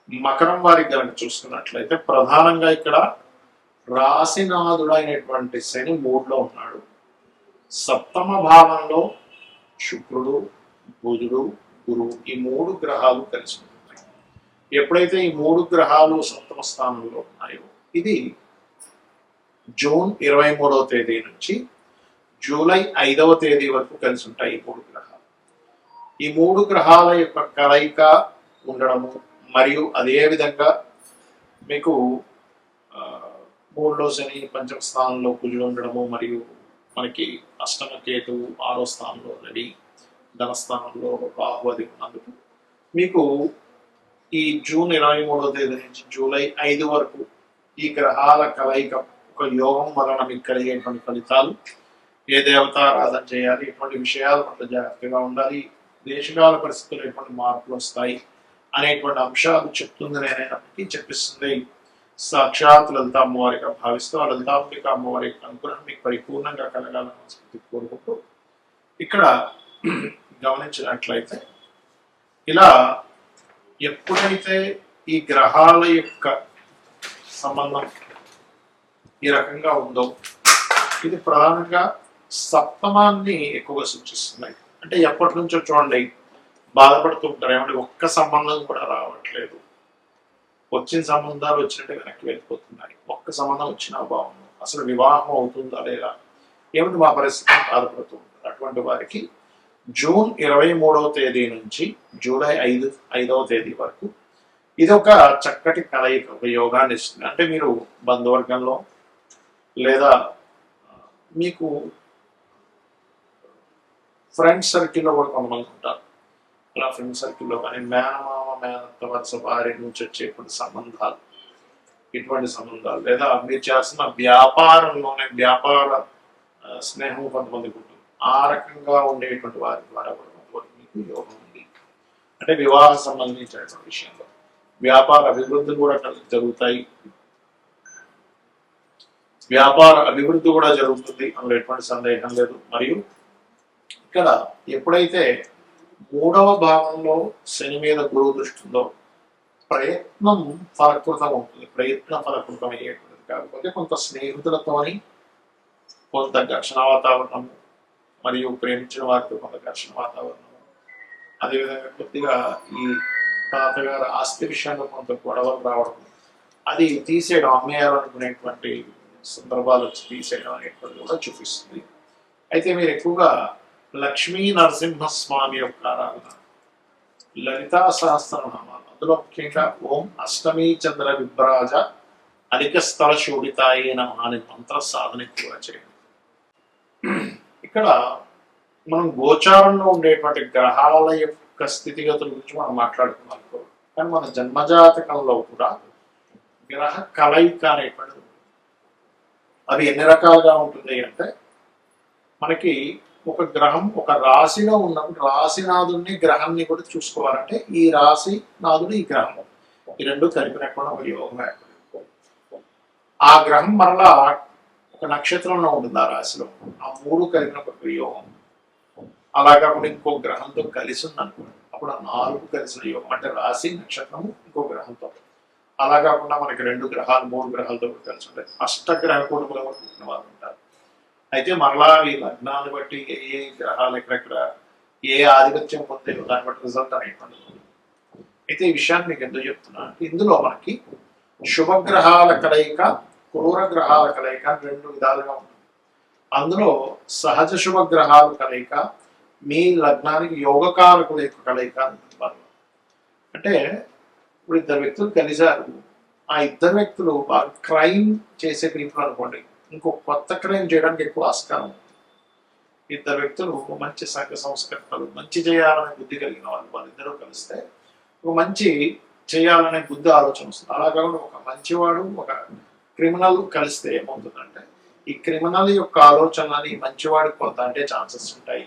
మకరం వారికి కనుక చూసుకున్నట్లయితే ప్రధానంగా ఇక్కడ రాశినాథుడైనటువంటి శని మూడులో ఉన్నాడు. సప్తమ భావంలో శుక్రుడు, బుధుడు, గురువు ఈ మూడు గ్రహాలు కలిసి ఉంటున్నాయి. ఎప్పుడైతే ఈ మూడు గ్రహాలు సప్తమ స్థానంలో ఉన్నాయో ఇది జూన్ 23వ తేదీ నుంచి జూలై 5వ తేదీ వరకు కలిసి ఉంటాయి ఈ మూడు గ్రహాలు. ఈ మూడు గ్రహాల యొక్క కలయిక ఉండడము మరియు అదే విధంగా మీకు మూడులో శని, పంచమ స్థానంలో కుజుడు ఉండడము మరియు మనకి అష్టమ కేతువు 6వ స్థానంలో రవి, ధనస్థానంలో రాహు అది ఉన్నందుకు మీకు ఈ జూన్ 23వ తేదీ నుంచి జూలై 5 వరకు ఈ గ్రహాల కలయిక ఒక యోగం వలన మీకు కలిగేటువంటి ఫలితాలు, ఏ దేవతారాధన చేయాలి, ఎటువంటి విషయాల పట్ల జాగ్రత్తగా ఉండాలి, దేశకాల పరిస్థితులు ఎటువంటి మార్పులు వస్తాయి అనేటువంటి అంశాలు చెప్తుంది. నేనైనప్పటికీ చెప్పిస్తుంది సాక్షాత్ లలిత అమ్మవారిగా భావిస్తూ ఆ లలితాంబిక అమ్మవారి అనుగ్రహం మీకు పరిపూర్ణంగా కలగాలని కోరుకుంటూ ఇక్కడ గమనించినట్లయితే ఇలా ఎప్పుడైతే ఈ గ్రహాల యొక్క సంబంధం ఈ రకంగా ఉందో ఇది ప్రధానంగా సప్తమాన్ని ఎక్కువగా సూచిస్తున్నాయి. అంటే ఎప్పటి నుంచో చూడండి బాధపడుతూ ఉంటారు, ఏమంటే ఒక్క సంబంధం కూడా రావట్లేదు, వచ్చిన సంబంధాలు వచ్చినట్టే వెనక్కి వెళ్ళిపోతున్నాయి, ఒక్క సంబంధం వచ్చినా బాగుంది, అసలు వివాహం అవుతుందా లేదా, ఏమిటి మా పరిస్థితి బాధపడుతూ ఉంటారు. అటువంటి వారికి జూన్ 23వ తేదీ నుంచి జూలై 5వ తేదీ వరకు ఇది ఒక చక్కటి కలయిక, ఒక యోగాన్ని ఇస్తుంది. అంటే మీరు బంధువర్గంలో లేదా మీకు ఫ్రెండ్ సర్కిల్లో కూడా కొంతమంది ఉంటారు. అలా ఫ్రెండ్ సర్కిల్లో కానీ మేనమామ, మేనత్త వరుస వారి నుంచి వచ్చేటువంటి సంబంధాలు, ఇటువంటి సంబంధాలు లేదా మీరు చేస్తున్న వ్యాపారంలోనే వ్యాపార స్నేహం కొంతమందికి ఉంటుంది. ఆ రకంగా ఉండేటువంటి వారి ద్వారా కూడా మీకు యోగం ఉంది. అంటే వివాహ సంబంధించినటువంటి విషయంలో వ్యాపార అభివృద్ధి కూడా జరుగుతాయి, వ్యాపార అభివృద్ధి కూడా జరుగుతుంది, అందులో ఎటువంటి సందేహం లేదు. మరియు ఇక్కడ ఎప్పుడైతే 3వ భావంలో శని మీద గురువు దృష్టి ఉందో ప్రయత్నం ఫలకృతం అవుతుంది, ప్రయత్నం ఫలకృతం అయ్యేటువంటిది. కాకపోతే కొంత స్నేహితులతోని కొంత ఘర్షణ వాతావరణము మరియు ప్రేమించిన వారితో కొంత ఘర్షణ వాతావరణము, అదేవిధంగా కొద్దిగా ఈ తాతగారు ఆస్తి విషయంలో కొంత గొడవలు రావడం, అది తీసేయడం, అమ్మేయాలనుకునేటువంటి సందర్భాలు వచ్చి తీసేయడం అనేటువంటిది కూడా చూపిస్తుంది. అయితే మీరు ఎక్కువగా లక్ష్మీ నరసింహస్వామి యొక్క ఆరాధన, లలితా సహస్రనామాలు, అందులో ముఖ్యంగా ఓం అష్టమీ చంద్ర విభ్రాజ అధిక స్థల శోభితాయే నమః అనే మంత్ర సాధన ఎక్కువగా చేయండి. ఇక్కడ మనం గోచారంలో ఉండేటువంటి గ్రహాల యొక్క స్థితిగతుల గురించి మనం మాట్లాడుకున్నాం, కానీ మన జన్మజాతకంలో కూడా గ్రహ కలయిక అనేటువంటిది అది ఎన్ని రకాలుగా ఉంటుంది అంటే మనకి ఒక గ్రహం ఒక రాశిలో ఉన్నప్పుడు రాశినాథుడిని గ్రహాన్ని కూడా చూసుకోవాలంటే ఈ రాశి నాథుడు ఈ గ్రహం ఈ రెండు కలిపినప్పుడు ఒక యోగం ఏర్పడింది. ఆ గ్రహం మరలా ఒక నక్షత్రంలో ఉంటుంది, ఆ రాశిలో ఆ మూడు కలిపినప్పుడు ఒక యోగం. అలా కాకుండా ఇంకో గ్రహంతో కలిసి ఉంది అనుకోండి, అప్పుడు ఆ 4 కలిసిన యోగం. అంటే రాశి, నక్షత్రము, ఇంకో గ్రహంతో. అలా కాకుండా మనకి 2 గ్రహాలు 3 గ్రహాలతో కూడా కలిసి ఉంటాయి. అష్టగ్రహ కూటములు పుట్టిన వాళ్ళు ఉంటారు. అయితే మరలా ఈ లగ్నాన్ని బట్టి ఏ గ్రహాలు ఎక్కడెక్కడ ఏ ఆధిపత్యం పొందేవో దాన్ని బట్టి రిజల్ట్ అనేటువంటిది. అయితే ఈ విషయాన్ని మీకు ఎందుకు చెప్తున్నా అంటే ఇందులో మనకి శుభగ్రహాల కలయిక, క్రూర గ్రహాల కలయిక 2 విధాలుగా ఉంటుంది. అందులో సహజ శుభగ్రహాల కలయిక మీ లగ్నానికి యోగకారకుల యొక్క కలయిక ఉంటుంది. అంటే ఇప్పుడు 2 వ్యక్తులు కలిశారు, ఆ 2 వ్యక్తులు బాగా క్రైమ్ చేసే పీపుల్ అనుకోండి, ఇంకో కొత్త క్రైమ్ చేయడానికి ఎక్కువ ఆస్కారం. 2 వ్యక్తులు మంచి సంఘ సంస్కర్తలు, మంచి చేయాలనే బుద్ధి కలిగిన వాళ్ళు, వాళ్ళిద్దరూ కలిస్తే ఒక మంచి చేయాలనే బుద్ధి ఆలోచన వస్తుంది. అలా కాకుండా ఒక మంచివాడు ఒక క్రిమినల్ కలిస్తే ఏమవుతుందంటే ఈ క్రిమినల్ యొక్క ఆలోచనలని మంచివాడికి కొంత అంటే ఛాన్సెస్ ఉంటాయి.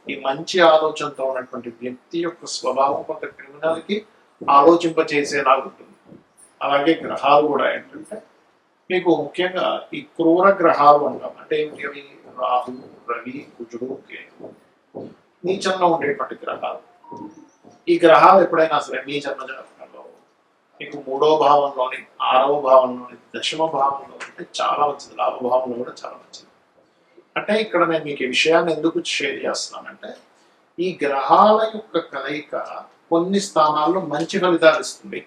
ఈ మంచి ఆలోచనతో ఉన్నటువంటి వ్యక్తి యొక్క స్వభావం కొంత క్రిమినల్కి ఆలోచింపచేసేలాగా ఉంటుంది. అలాగే గ్రహాలు కూడా ఏంటంటే మీకు ముఖ్యంగా ఈ క్రూర గ్రహాలు అంటాం. అంటే ఏమిటి? రాహు, రవి, కుజుడు, కేతు నీచంలో ఉండేటువంటి గ్రహాలు. ఈ గ్రహాలు ఎప్పుడైనా సరే మీ జన్మజాతకంలో మీకు 3వ భావంలోని 6వ భావంలోని దశమ భావంలో అంటే చాలా మంచిది, లాభభావంలో కూడా చాలా మంచిది. అంటే ఇక్కడ నేను మీకు ఈ విషయాన్ని ఎందుకు షేర్ చేస్తున్నానంటే ఈ గ్రహాల యొక్క కలయిక కొన్ని స్థానాల్లో మంచి ఫలితాలు ఇస్తుంది.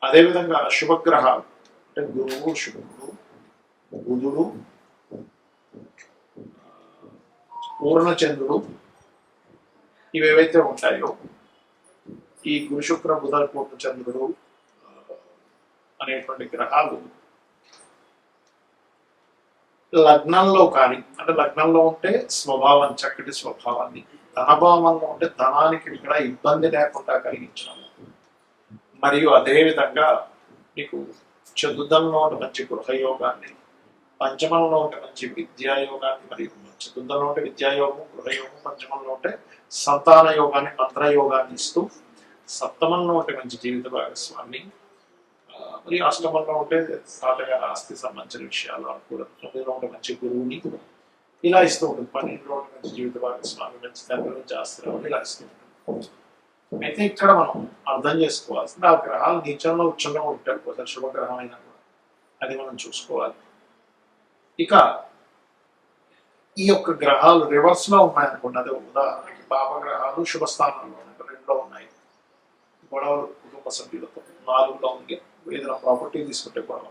అదేవిధంగా శుభగ్రహాలు అంటే గురువు, శుక్రుడు, బుధుడు, పూర్ణచంద్రుడు ఇవేవైతే ఉంటాయో ఈ గురు శుక్ర బుధ పూర్ణచంద్రుడు అనేటువంటి గ్రహాలు లగ్నంలో కానీ అంటే లగ్నంలో ఉంటే స్వభావం చక్కటి స్వభావాన్ని, ధనభావంలో ఉంటే ధనానికి ఇక్కడ ఇబ్బంది లేకుండా కలిగించడం, మరియు అదేవిధంగా మీకు చతుర్థంలో ఉంటే మంచి గృహయోగాన్ని, పంచమంలో ఉంటే మంచి విద్యాయోగాన్ని, మరియు చతుర్థంలో ఉంటే విద్యాయోగం, గృహయోగం, పంచమంలో ఉంటే సంతాన యోగాన్ని, మంత్రయోగాన్ని ఇస్తూ, సప్తమంలో ఉంటే మంచి జీవిత భాగస్వామిని, మరియు అష్టమంలో ఉంటే తాతగారి ఆస్తి సంబంధించిన విషయాలు అనుకూలం, 9లో ఉంటే మంచి గురువుని ఇలా ఇస్తూ ఉంటుంది, 12లో ఉంటే మంచి జీవిత భాగస్వామి, మంచి తండ్రి నుంచి ఆస్తి రావడం ఇలా ఇస్తూ ఉంటుంది. అయితే ఇక్కడ మనం అర్థం చేసుకోవాల్సింది ఆ గ్రహాలు నీచంలో ఉచ్చంగా ఉంటారు కొంచెం శుభగ్రహం అయినా కూడా అది మనం చూసుకోవాలి. ఇక ఈ యొక్క గ్రహాలు రివర్స్ లో ఉన్నాయనుకోండి, అదే ఉదాహరణకి పాపగ్రహాలు శుభస్థానంలో రెండులో ఉన్నాయి, గొడవలు కుటుంబ సభ్యులతో, 4లో ఉంది ఏదైనా ప్రాపర్టీ తీసుకుంటే గొడవ,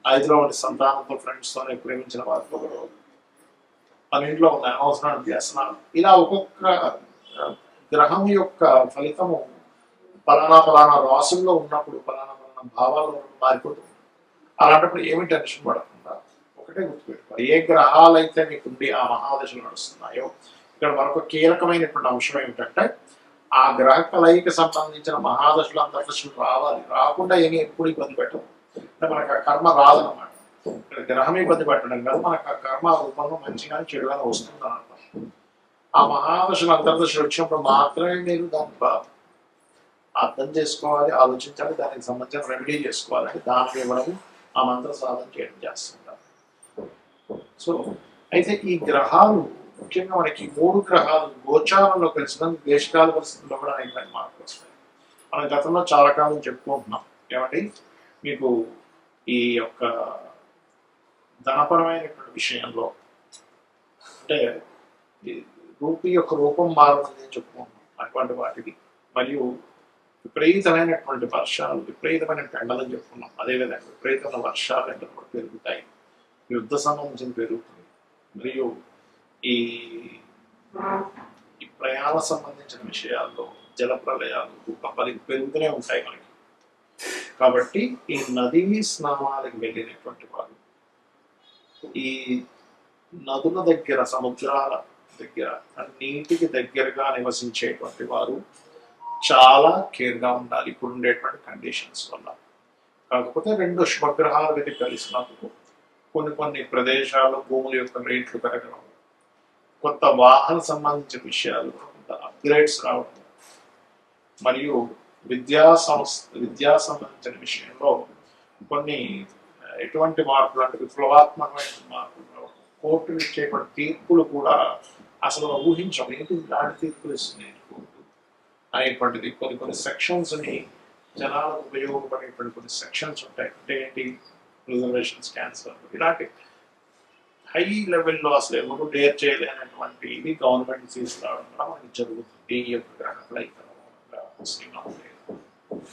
5లో ఉండే సంతానంతో ఫ్రెండ్స్తో ప్రేమించిన వారితో గొడవ, 12లో ఉన్న అనవసరమైన వ్యసనాలు, ఇలా ఒక్కొక్క గ్రహం యొక్క ఫలితము ఫలానా రాసుల్లో ఉన్నప్పుడు ఫలానా భావాల్లో మారిపోతుంది. అలాంటప్పుడు ఏమి టెన్షన్ పడకుండా ఒకటే గుర్తుపెట్టుకోవాలి, ఏ గ్రహాలైతే మీకుండి ఆ మహాదశలు నడుస్తున్నాయో ఇక్కడ మరొక కీలకమైనటువంటి అంశం ఏమిటంటే ఆ గ్రహ కలయికి సంబంధించిన మహాదశలు అంతర్దశలు రావాలి, రాకుండా ఏమీ ఎప్పుడు ఇబ్బంది పెట్టదు. అంటే మనకు ఆ కర్మ రాదనమాట. ఇక్కడ గ్రహం ఇబ్బంది పెట్టడం కాదు, మనకు ఆ కర్మ రూపంలో మంచిగానే చెడుగానే వస్తుంది అనమాట. ఆ మహాదశలు అంతర్దశలు వచ్చినప్పుడు మాత్రమే మీరు దాన్ని అర్థం చేసుకోవాలి, ఆలోచించాలి, దానికి సంబంధించిన రెమెడీ చేసుకోవాలంటే దానికి ఇవ్వడం, ఆ మంత్ర సాధన చేయడం చేస్తుంటారు. సో అయితే ఈ గ్రహాలు ముఖ్యంగా మనకి 3 గ్రహాలు గోచారంలో కలిసిన దేశకాల పరిస్థితుల్లో కూడా అనేక మార్పులు వస్తాయి. మనం గతంలో చాలా కాలం చెప్పుకుంటున్నాం ఏమంటే మీకు ఈ యొక్క ధనపరమైనటువంటి విషయంలో అంటే రూపీ యొక్క రూపం మారుతుంది అని చెప్పుకుంటున్నాం అటువంటి వాటికి, మరియు విపరీతమైనటువంటి వర్షాలు, విపరీతమైన ఎండలని చెప్పుకున్నాం. అదేవిధంగా విపరీతమైన వర్షాలు ఎండలు కూడా పెరుగుతాయి, యుద్ధ సంబంధించిన పెరుగుతుంది, మరియు ఈ ప్రయాణ సంబంధించిన విషయాల్లో జల ప్రళయాలు, భూకంపాలు పెరుగుతూనే ఉంటాయి మనకి. కాబట్టి ఈ నదీ స్నానాలకు వెళ్ళినటువంటి వారు, ఈ నదుల దగ్గర, సముద్రాల దగ్గర, నీటికి దగ్గరగా నివసించేటువంటి వారు చాలా కేర్గా ఉండాలి ఇప్పుడు ఉండేటువంటి కండిషన్స్ వల్ల. కాకపోతే 2 శుభగ్రహాలు వెళ్ళి కలిసినప్పుడు కొన్ని ప్రదేశాల్లో భూముల యొక్క రేట్లు పెరగడం, కొత్త వాహన సంబంధించిన విషయాలు, కొంత అప్గ్రేడ్స్ రావడం, మరియు విద్యా సంబంధించిన విషయంలో కొన్ని ఎటువంటి మార్పులు అంటే విప్లవాత్మకమైన మార్పులు రావడం, కోర్టులు ఇచ్చేటువంటి తీర్పులు కూడా అసలు ఊహించం, ఏంటి ఇలాంటి తీర్పులు ఇస్తున్నాయి కోర్టు అనేటువంటిది. కొన్ని సెక్షన్స్ని జనాలకు ఉపయోగపడేటువంటి కొన్ని సెక్షన్స్ ఉంటాయి. అంటే ఏంటి, రిజర్వేషన్స్ క్యాన్సర్, ఇలాంటి హై లెవెల్లో అసలు ఎవరు డేర్ చేయలేనటువంటి ఇవి గవర్నమెంట్ తీసుకురావడం కూడా మనకి జరుగుతుంది ఈ యొక్క గ్రహ కలయిక.